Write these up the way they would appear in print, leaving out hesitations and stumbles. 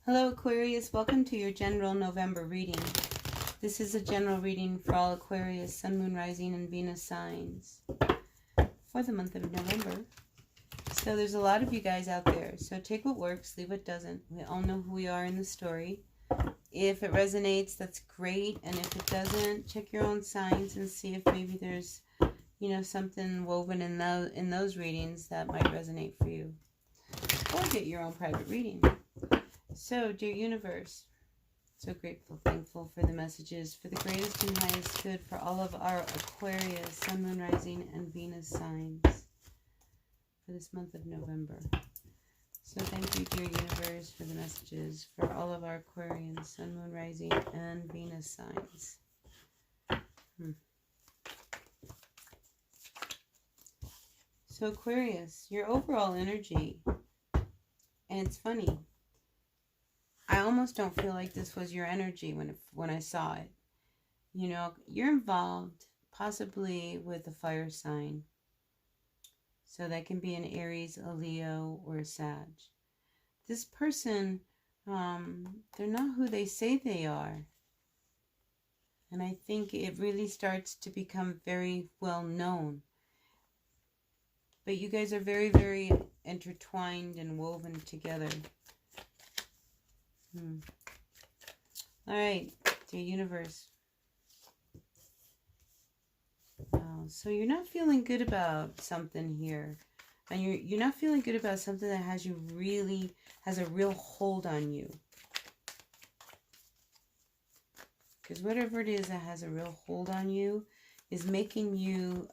Hello Aquarius, welcome to your general November reading. This is a general reading for all Aquarius, Sun, Moon, Rising, and Venus signs for the month of November. So there's a lot of you guys out there, so take what works, leave what doesn't. We all know who we are in the story. If it resonates, that's great, and if it doesn't, check your own signs and see if maybe there's, something woven in those readings that might resonate for you. Or get your own private reading. So, dear universe, so grateful, thankful for the messages, for the greatest and highest good for all of our Aquarius, Sun, Moon, Rising, and Venus signs for this month of November. So thank you, dear universe, for the messages for all of our Aquarians, Sun, Moon, Rising, and Venus signs. So Aquarius, your overall energy, and it's funny, I almost don't feel like this was your energy when I saw it. You're involved possibly with a fire sign. So that can be an Aries, a Leo, or a Sag. This person, they're not who they say they are. And I think it really starts to become very well known. But you guys are very, very intertwined and woven together. All right, dear universe. So you're not feeling good about something here. And you're not feeling good about something that has a real hold on you. Because whatever it is that has a real hold on you is making you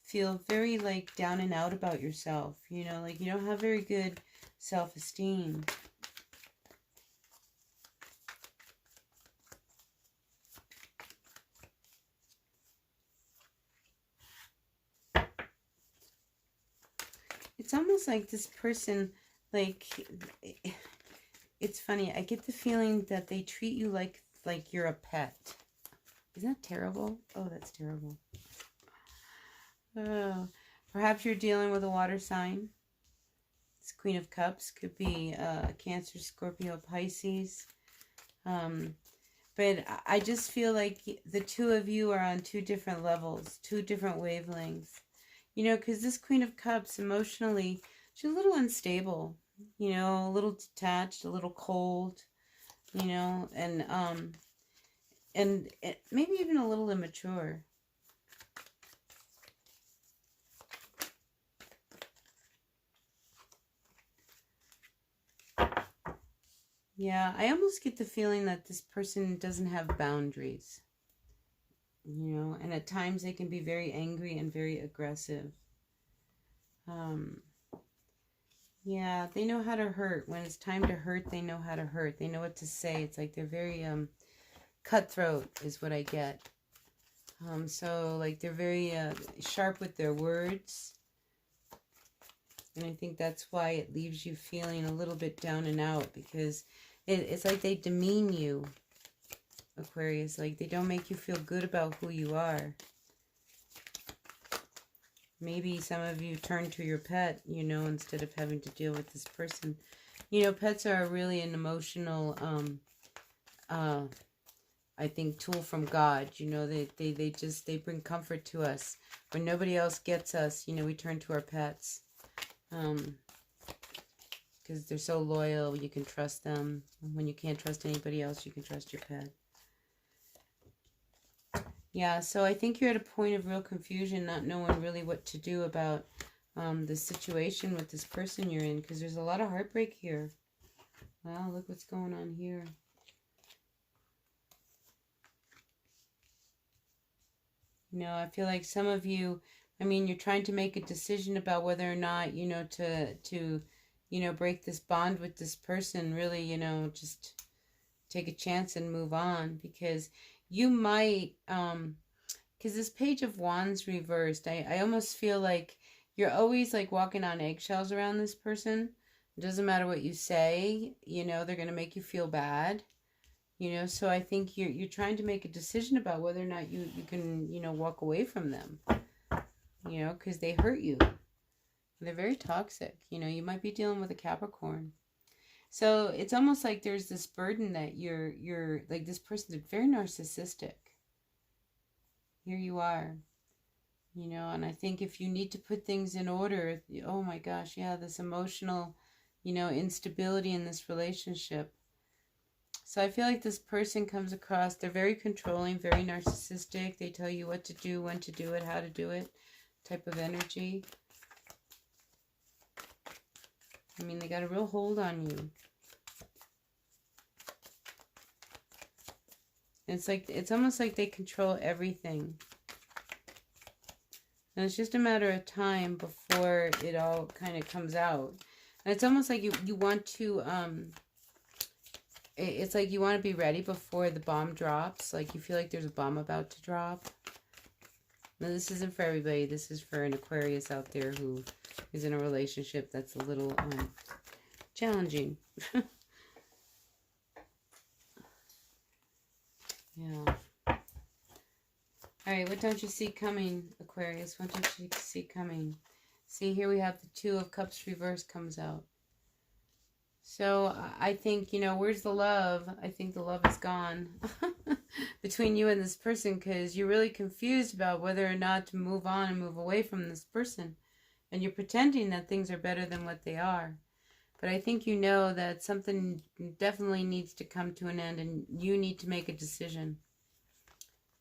feel very down and out about yourself. You don't have very good self-esteem. It's almost like this person, it's funny. I get the feeling that they treat you like you're a pet. Isn't that terrible? Oh, that's terrible. Oh, perhaps you're dealing with a water sign. This Queen of Cups could be Cancer, Scorpio, Pisces. But I just feel like the two of you are on two different levels, two different wavelengths. Because this Queen of Cups, emotionally, she's a little unstable, a little detached, a little cold, and maybe even a little immature. Yeah, I almost get the feeling that this person doesn't have boundaries. And at times they can be very angry and very aggressive. Yeah, they know how to hurt. When it's time to hurt, they know how to hurt. They know what to say. It's like they're very cutthroat is what I get. So they're very sharp with their words. And I think that's why it leaves you feeling a little bit down and out, because it's like they demean you, Aquarius. They don't make you feel good about who you are. Maybe some of you turn to your pet, instead of having to deal with this person. Pets are really an emotional, I think, tool from God. They bring comfort to us. When nobody else gets us, we turn to our pets. Because they're so loyal, you can trust them. When you can't trust anybody else, you can trust your pet. Yeah, so I think you're at a point of real confusion, not knowing really what to do about the situation with this person you're in, because there's a lot of heartbreak here. Wow, look what's going on here. I feel like some of you, you're trying to make a decision about whether or not, to break this bond with this person, really, just take a chance and move on, because you might, because this Page of Wands reversed, I almost feel like you're always walking on eggshells around this person. It doesn't matter what you say, they're going to make you feel bad, so I think you're trying to make a decision about whether or not you can, walk away from them, because they hurt you. They're very toxic. You might be dealing with a Capricorn. So it's almost like there's this burden that you're like, this person's very narcissistic. Here you are, you know, and I think if you need to put things in order, oh my gosh, yeah, this emotional, you know, instability in this relationship. So I feel like this person comes across, they're very controlling, very narcissistic. They tell you what to do, when to do it, how to do it, type of energy. I mean, they got a real hold on you. It's like, it's almost like they control everything. And it's just a matter of time before it all kind of comes out. And it's almost like you want to, it's like you want to be ready before the bomb drops. Like you feel like there's a bomb about to drop. Now, this isn't for everybody. This is for an Aquarius out there who is in a relationship that's a little challenging. Yeah. All right, what don't you see coming, Aquarius? What don't you see coming? See, here we have the Two of Cups reverse comes out. So I think, you know, where's the love? I think the love is gone between you and this person, because you're really confused about whether or not to move on and move away from this person. And you're pretending that things are better than what they are. But I think you know that something definitely needs to come to an end, and you need to make a decision.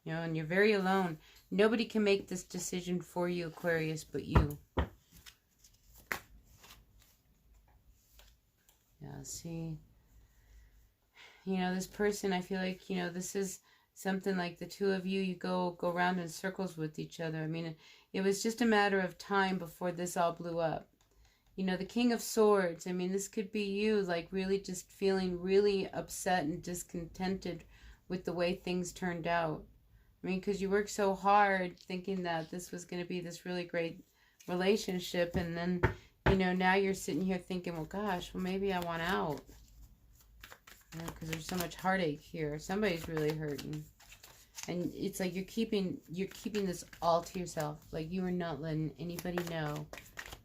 You know, and you're very alone. Nobody can make this decision for you, Aquarius, but you. Yeah, see. You know, this person, I feel like, you know, this is something like the two of you go around in circles with each other. I mean, it was just a matter of time before this all blew up. You know, the King of Swords, I mean, this could be you, like, really just feeling really upset and discontented with the way things turned out. I mean, because you worked so hard thinking that this was going to be this really great relationship, and then, you know, now you're sitting here thinking, well, gosh, well, maybe I want out. You know, because there's so much heartache here. Somebody's really hurting. And it's like you're keeping this all to yourself. Like, you are not letting anybody know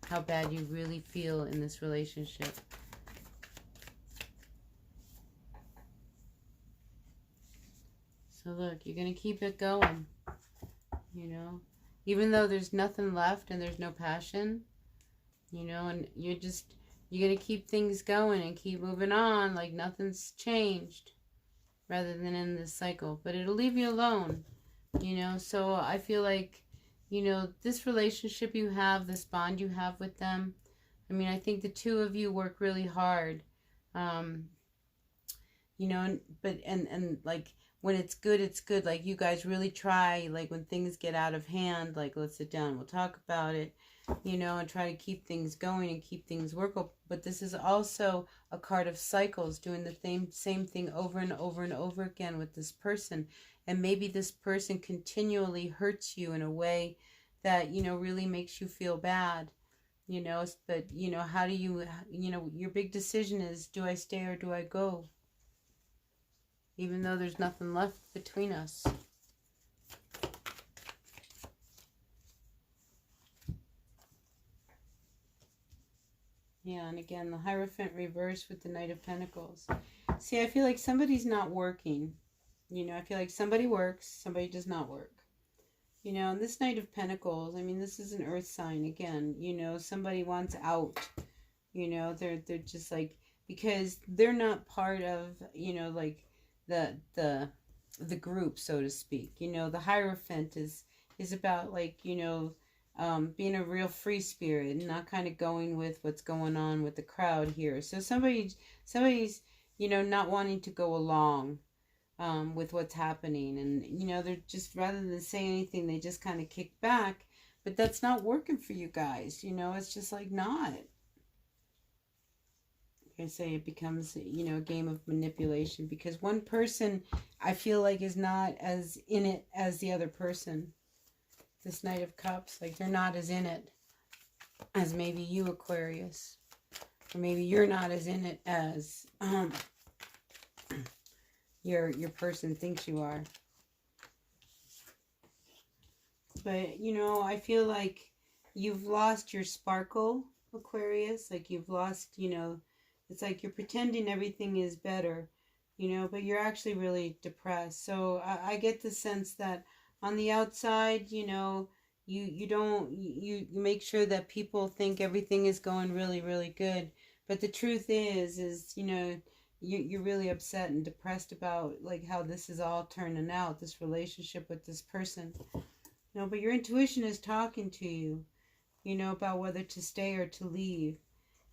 how bad you really feel in this relationship. So look, you're going to keep it going, you know, even though there's nothing left and there's no passion, you know, and you're going to keep things going and keep moving on like nothing's changed, rather than in this cycle. But it'll leave you alone, you know. So I feel like, you know, this relationship you have, this bond you have with them, I mean, I think the two of you work really hard, you know, and like, when it's good, it's good. Like, you guys really try, like, when things get out of hand, like, let's sit down and we'll talk about it, you know, and try to keep things going and keep things workable. But this is also a card of cycles, doing the same thing over and over and over again with this person. And maybe this person continually hurts you in a way that, you know, really makes you feel bad, you know. But, you know, how do you, you know, your big decision is, do I stay or do I go? Even though there's nothing left between us. Yeah, and again, the Hierophant reversed with the Knight of Pentacles. See, I feel like somebody's not working. You know, I feel like somebody works, somebody does not work. You know, and this Knight of Pentacles, I mean, this is an earth sign again. You know, somebody wants out. You know, they're just like, because they're not part of, you know, like, the group, so to speak. You know, the Hierophant is about, like, you know, being a real free spirit and not kind of going with what's going on with the crowd here. So somebody's, you know, not wanting to go along with what's happening, and, you know, they're just, rather than say anything, they just kind of kick back. But that's not working for you guys, you know. It's just like not. I say it becomes, you know, a game of manipulation, because one person, I feel like, is not as in it as the other person. This Knight of Cups, like, they're not as in it as maybe you, Aquarius, or maybe you're not as in it as your person thinks you are. But, you know, I feel like you've lost your sparkle, Aquarius. Like, you've lost, you know, It's like you're pretending everything is better, you know, but you're actually really depressed. So I get the sense that on the outside, you know, you make sure that people think everything is going really, really good. But the truth is, you know, you're really upset and depressed about like how this is all turning out, this relationship with this person. No, but your intuition is talking to you, you know, about whether to stay or to leave.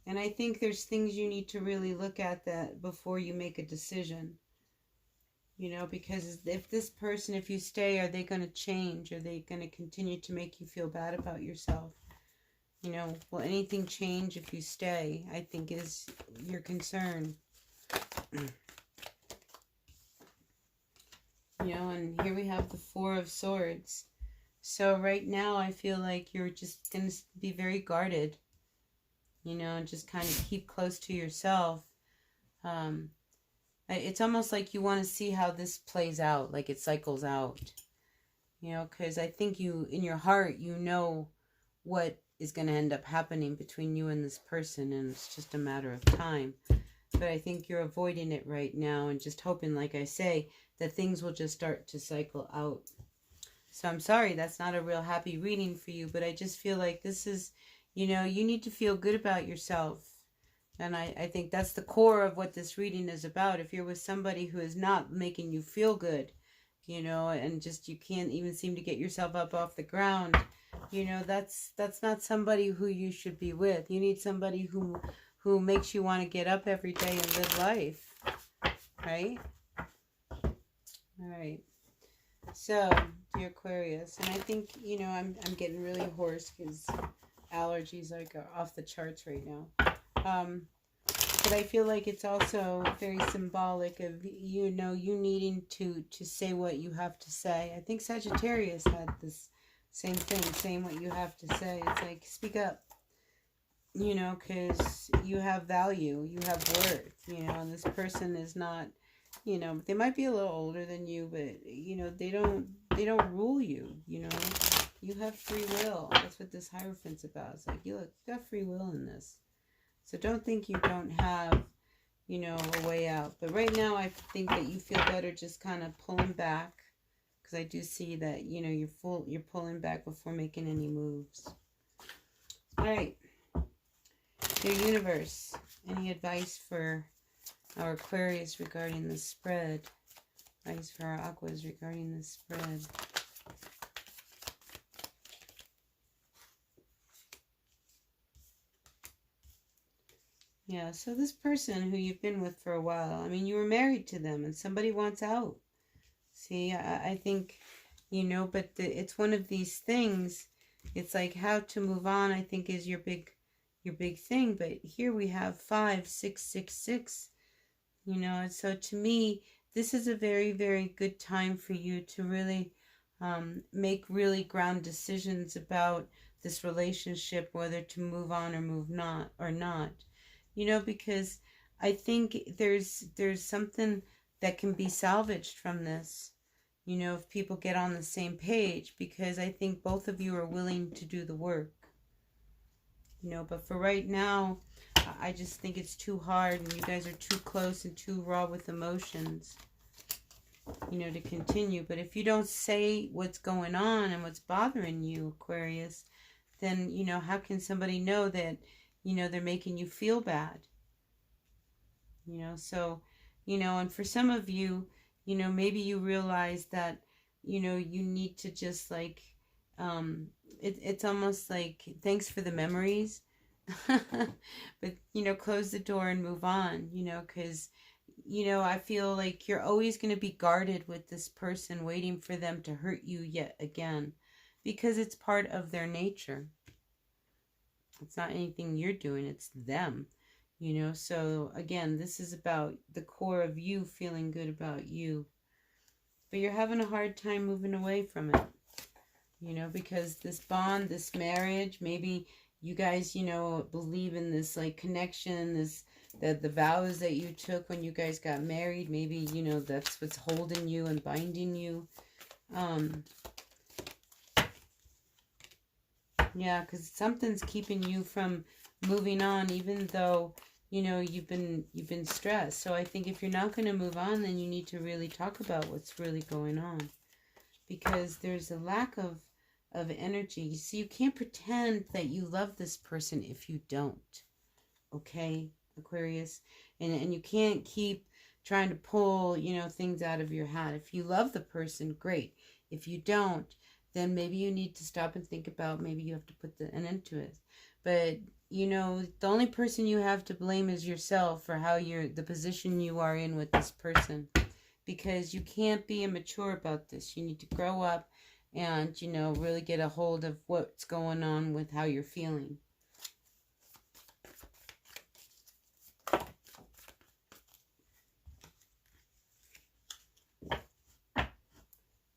And I think there's things you need to really look at that before you make a decision. You know, because if this person, if you stay, are they going to change? Are they going to continue to make you feel bad about yourself? You know, will anything change if you stay? I think is your concern. You know, and here we have the Four of Swords. So right now I feel like you're just going to be very guarded. You know, and just kind of keep close to yourself. It's almost like you want to see how this plays out, like it cycles out. You know, because I think you, in your heart, you know what is going to end up happening between you and this person, and it's just a matter of time. But I think you're avoiding it right now and just hoping, like I say, that things will just start to cycle out. So I'm sorry, that's not a real happy reading for you, but I just feel like this is, you know, you need to feel good about yourself. And I think that's the core of what this reading is about. If you're with somebody who is not making you feel good, you know, and just you can't even seem to get yourself up off the ground, you know, that's not somebody who you should be with. You need somebody who makes you want to get up every day and live life, right? All right. So, dear Aquarius, and I think, you know, I'm getting really hoarse because allergies like are off the charts right now. But I feel like it's also very symbolic of, you know, you needing to say what you have to say. I think Sagittarius had this same thing, saying what you have to say. It's like, speak up, you know, because you have value, you have worth, you know, and this person is not, you know, they might be a little older than you, but, you know, they don't rule you, you know. You have free will. That's what this Hierophant's about. It's like, you got free will in this. So don't think you don't have, you know, a way out. But right now I think that you feel better just kind of pulling back. Because I do see that, you know, you're pulling back before making any moves. All right. Your universe. Any advice for our Aquarius regarding the spread? Advice for our Aquas regarding the spread. Yeah, so this person who you've been with for a while, I mean, you were married to them and somebody wants out. See, I think, you know, but it's one of these things. It's like how to move on, I think, is your big thing. But here we have 5, 6, 6, 6, you know. And so to me, this is a very, very good time for you to really make really ground decisions about this relationship, whether to move on or move not. You know, because I think there's something that can be salvaged from this, you know, if people get on the same page, because I think both of you are willing to do the work, you know. But for right now, I just think it's too hard and you guys are too close and too raw with emotions, you know, to continue. But if you don't say what's going on and what's bothering you, Aquarius, then, you know, how can somebody know that, you know, they're making you feel bad? You know, so, you know, and for some of you, you know, maybe you realize that, you know, you need to just like, it's almost like, thanks for the memories, but, you know, close the door and move on, you know, because, you know, I feel like you're always going to be guarded with this person, waiting for them to hurt you yet again, because it's part of their nature. It's not anything you're doing, it's them, you know. So again, this is about the core of you feeling good about you. But you're having a hard time moving away from it, you know, because this bond, this marriage, maybe you guys, you know, believe in this like connection, this, the vows that you took when you guys got married. Maybe, you know, that's what's holding you and binding you. Yeah, because something's keeping you from moving on, even though, you know, you've been stressed. So I think if you're not going to move on, then you need to really talk about what's really going on, because there's a lack of energy. So you can't pretend that you love this person if you don't. Okay, Aquarius? And you can't keep trying to pull, you know, things out of your hat. If you love the person, great. If you don't, then maybe you need to stop and think about, maybe you have to put an end to it. But, you know, the only person you have to blame is yourself for how the position you are in with this person. Because you can't be immature about this. You need to grow up and, you know, really get a hold of what's going on with how you're feeling.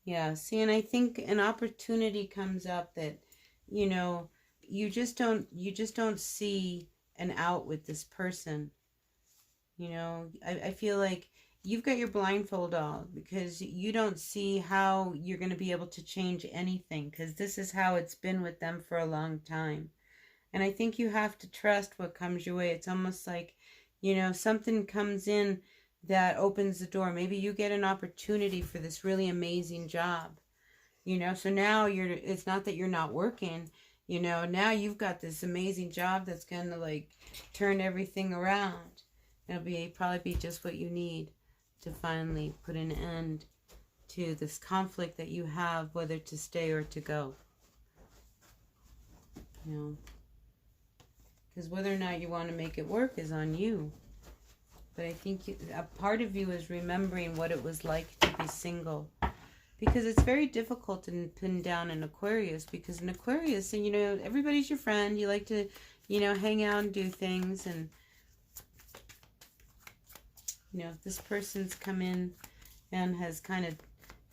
Yeah, see, and I think an opportunity comes up that, you know, you just don't see an out with this person. You know, I feel like you've got your blindfold on because you don't see how you're going to be able to change anything, because this is how it's been with them for a long time. And I think you have to trust what comes your way. It's almost like, you know, something comes in that opens the door. Maybe you get an opportunity for this really amazing job, you know, so now it's not that you're not working, you know, now you've got this amazing job that's going to like turn everything around. It'll probably be just what you need to finally put an end to this conflict that you have, whether to stay or to go. You know, because whether or not you want to make it work is on you. But I think a part of you is remembering what it was like to be single. Because it's very difficult to pin down an Aquarius. Because an Aquarius, and you know, everybody's your friend. You like to, you know, hang out and do things. And, you know, if this person's come in and has kind of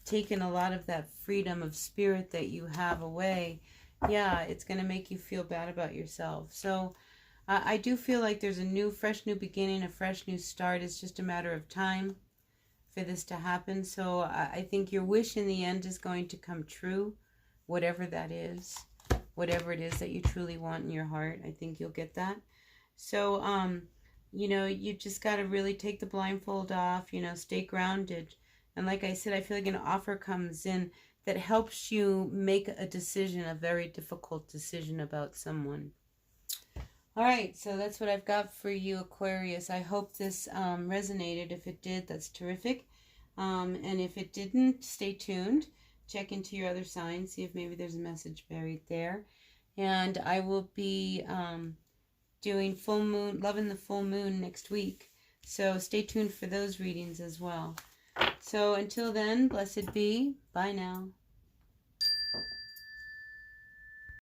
taken a lot of that freedom of spirit that you have away, yeah, it's going to make you feel bad about yourself. So I do feel like there's a fresh new beginning, a fresh new start. It's just a matter of time for this to happen. So I think your wish in the end is going to come true, whatever that is, whatever it is that you truly want in your heart. I think you'll get that. So, you know, you just got to really take the blindfold off, you know, stay grounded. And like I said, I feel like an offer comes in that helps you make a decision, a very difficult decision about someone. All right, so that's what I've got for you, Aquarius. I hope this resonated. If it did, that's terrific. And if it didn't, stay tuned. Check into your other signs. See if maybe there's a message buried there. And I will be doing full moon, loving the full moon next week. So stay tuned for those readings as well. So until then, blessed be. Bye now.